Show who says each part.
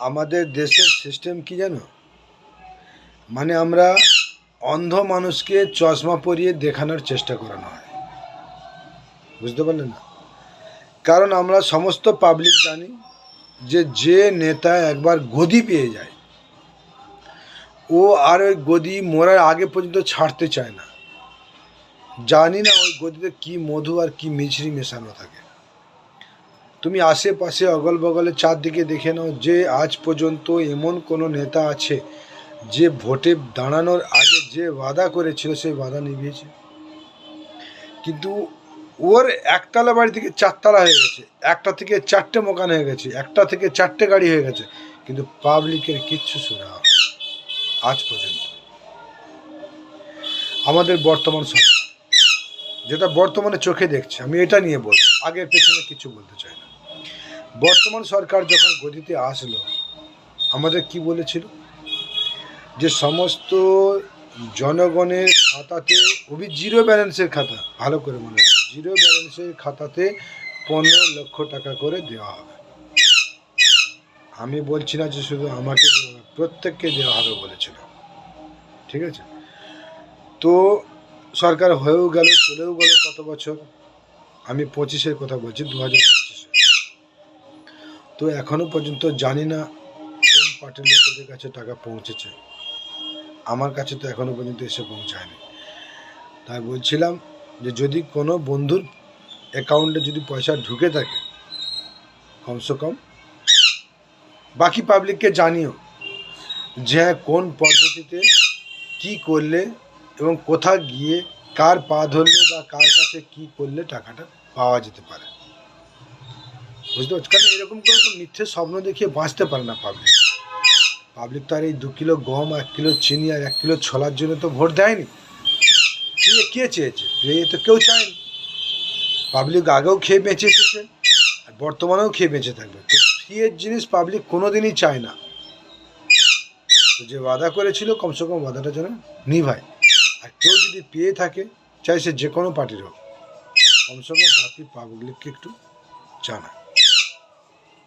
Speaker 1: আমাদের দেশের সিস্টেম কি জানো, মানে আমরা অন্ধ মানুষকে চশমা পরিয়ে দেখানোর চেষ্টা করানো হয়, বুঝতে পারলে না? কারণ আমরা সমস্ত পাবলিক জানি যে নেতা একবার গদি পেয়ে যায় ও আর ওই গদি মরার আগে পর্যন্ত ছাড়তে চায় না। জানি না ওই গদিতে কি মধু আর কি মিছরি মেশানো থাকে। তুমি আশেপাশে অগল বগলে চারদিকে দেখে নাও যে আজ পর্যন্ত এমন কোনো নেতা আছে যে ভোটে দাঁড়ানোর আগে যে ওয়াদা করেছিল সেই ওয়াদা নিভিয়েছে? কিন্তু ওর একতলা বাড়ি থেকে চারতলা হয়ে গেছে, একটা থেকে চারটে মকান হয়ে গেছে, একটা থেকে চারটে গাড়ি হয়ে গেছে, কিন্তু পাবলিকের কিচ্ছু শোনা হয় আজ পর্যন্ত। আমাদের বর্তমান সরকার যেটা বর্তমানে চোখে দেখছে, আমি এটা নিয়ে বলবো, আগের পেছনে কিছু বলতে চাই না। বর্তমান সরকার যখন গদিতে আসলো আমাদের কি বলেছিল যে সমস্ত জনগণের খাতাতে, খুবই জিরো ব্যালেন্সের খাতা, ভালো করে মনে রাখবে, জিরো ব্যালেন্সের খাতাতে 15 লক্ষ টাকা করে দেওয়া হবে। আমি বলছি না যে শুধু আমাকে দেওয়া হবে, প্রত্যেককে দেওয়া হবে বলেছিল, ঠিক আছে? তো সরকার হয়েও গেল, চলেও গেল কত বছর, আমি 25-এর কথা বলছি, 2025-এ। তো এখনো পর্যন্ত জানি না কোন পার্টির লোকেদের কাছে টাকা পৌঁছেছে, আমার কাছে তো এখনো পর্যন্ত এসে পৌঁছায়নি। তাই বলছিলাম যে যদি কোনো বন্ধুর অ্যাকাউন্টে যদি পয়সা ঢুকে থাকে, কমসে কম বাকি পাবলিককে জানিও যে কোন পদ্ধতিতে কি করলে এবং কোথা গিয়ে কার পা ধরলে বা কার কাছে কি করলে টাকাটা পাওয়া যেতে পারে, বুঝতে পারছো? কারণ এরকম করে তো মিথ্যে স্বপ্ন দেখিয়ে বাঁচতে পারে না পাবলিক। পাবলিক তো আর এই 2 কিলো গম, 1 কিলো চিনি আর 1 কিলো ছোলার জন্য তো ভোট দেয়নি। কে চেয়েছে? তো কেউ চায়নি। পাবলিক আগেও খেয়ে বেঁচে এসেছে আর বর্তমানেও খেয়ে বেঁচে থাকবে। তো ফ্রিয়ের জিনিস পাবলিক কোনোদিনই চায় না। তো যে ওয়াদা করেছিল কমসে কম ওয়াদাটা যেন নিভায়। আর কেউ যদি পেয়ে থাকে, চাই সে যে কোনো পার্টির হোক, কমসে কম বাকি পাবলিককে একটু জানা।